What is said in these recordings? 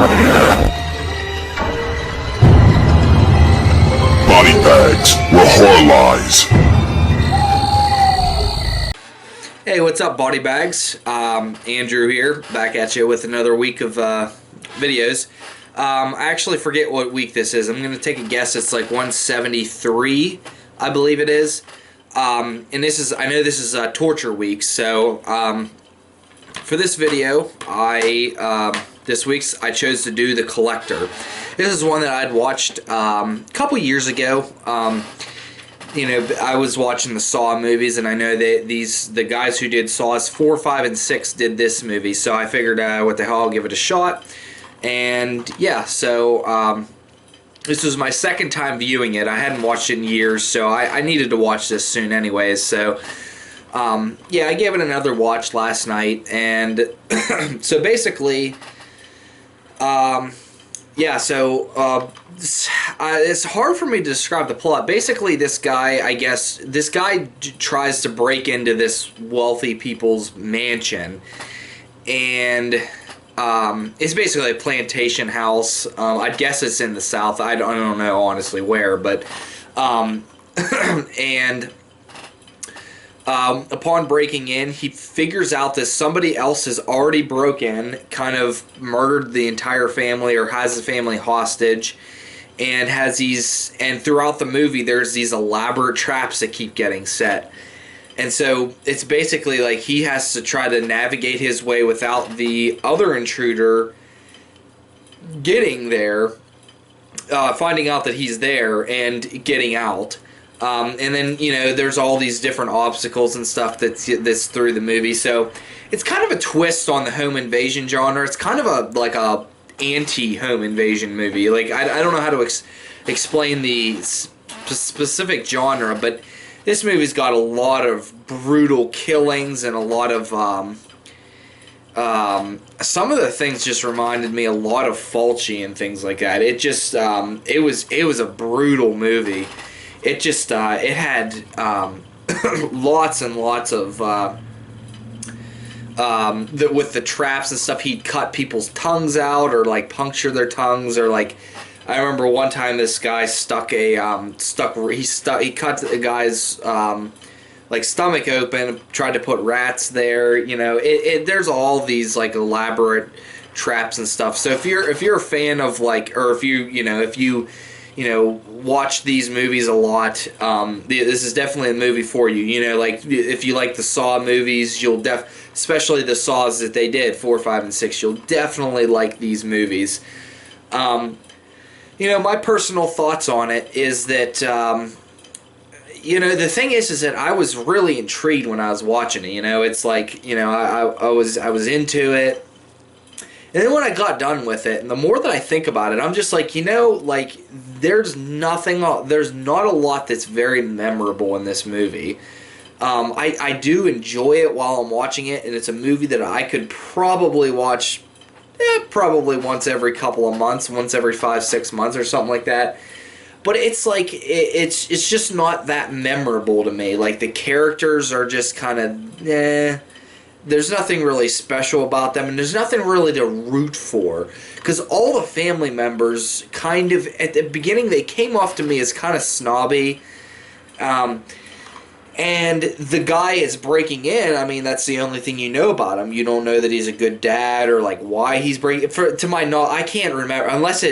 Body bags where horror lies. Hey, what's up, body bags? Andrew here, back at you with another week of videos. I actually forget what week this is. I'm going to take a guess. It's like 173, I believe it is. And this is, I know this is Torture week, so for this video, this week's I chose to do The Collector. This is one that I'd watched a couple years ago. You know, I was watching the Saw movies, and I know that the guys who did Saws 4, 5, and 6 did this movie, so I figured, what the hell, I'll give it a shot. And yeah, so this was my second time viewing it. I hadn't watched it in years, so I needed to watch this soon anyways. So yeah, I gave it another watch last night, and so basically, yeah, so it's hard for me to describe the plot. Basically, this guy, tries to break into this wealthy people's mansion, and it's basically a plantation house. I guess it's in the South. I don't know honestly where, but and upon breaking in, he figures out that somebody else has already broken, kind of murdered the entire family, or has the family hostage, and and throughout the movie there's these elaborate traps that keep getting set. And so it's basically like he has to try to navigate his way without the other intruder getting there, finding out that he's there, and getting out. And then, you know, there's all these different obstacles and stuff that's through the movie. So it's kind of a twist on the home invasion genre. It's kind of a anti-home invasion movie. Like, I don't know how to explain the specific genre, but this movie's got a lot of brutal killings and a lot of some of the things just reminded me a lot of Fulci and things like that. It just it was a brutal movie. It just it had lots and lots of with the traps and stuff. He'd cut people's tongues out, or like puncture their tongues, or like I remember one time this guy he cut a guy's like stomach open, tried to put rats there. You know, there's all these like elaborate traps and stuff. So if you're a fan of, like, or if you watch these movies a lot, this is definitely a movie for you. You know, like, if you like the Saw movies, you'll especially the Saws that they did, 4, 5, and 6, you'll definitely like these movies. You know, my personal thoughts on it is that, you know, the thing is that I was really intrigued when I was watching it. You know, it's like, you know, I was into it. And then when I got done with it, and the more that I think about it, I'm just like, you know, like, there's not a lot that's very memorable in this movie. I do enjoy it while I'm watching it, and it's a movie that I could probably watch probably once every couple of months, once every 5, 6 months or something like that. But it's like, it's just not that memorable to me. Like, the characters are just kind of, there's nothing really special about them, and there's nothing really to root for. Because all the family members kind of, at the beginning, they came off to me as kind of snobby. And the guy is breaking in. I mean, that's the only thing you know about him. You don't know that he's a good dad, or like why he's breaking. To my knowledge, I can't remember unless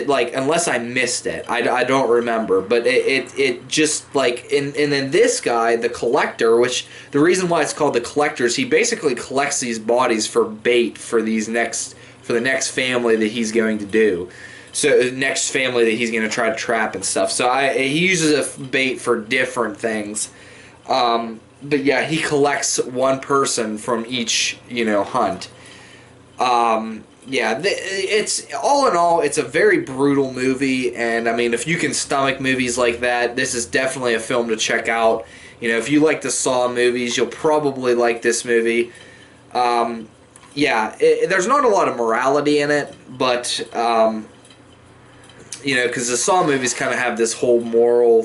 I missed it. I don't remember. But it just like, and then this guy, the Collector, which the reason why it's called the Collector is he basically collects these bodies for bait for the next family that he's going to do. So the next family that he's going to try to trap and stuff. So he uses a bait for different things. But yeah, he collects one person from each, you know, hunt. Yeah, it's all in all, it's a very brutal movie, and I mean, if you can stomach movies like that, this is definitely a film to check out. You know, if you like the Saw movies, you'll probably like this movie. Yeah, there's not a lot of morality in it, but you know, because the Saw movies kind of have this whole moral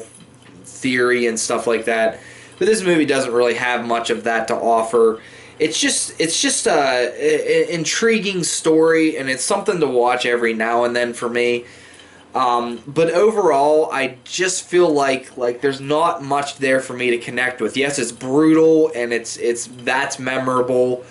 theory and stuff like that. But this movie doesn't really have much of that to offer. it's just a intriguing story, and it's something to watch every now and then for me. But overall, I just feel like there's not much there for me to connect with. Yes, it's brutal, and that's memorable,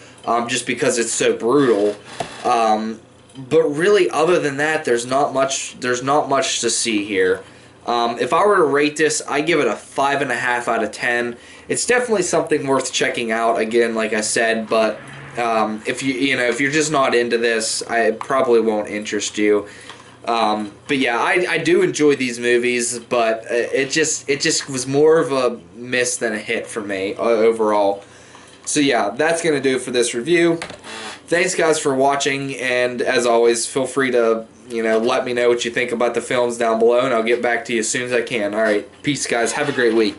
just because it's so brutal. But really, other than that, there's not much. There's not much to see here. If I were to rate this, I give it a 5.5 out of 10. It's definitely something worth checking out. Again, like I said, but if if you're just not into this, it probably won't interest you. But yeah, I do enjoy these movies, but it just was more of a miss than a hit for me overall. So yeah, that's gonna do it for this review. Thanks guys for watching, and as always, feel free to let me know what you think about the films down below, and I'll get back to you as soon as I can. All right, peace guys. Have a great week.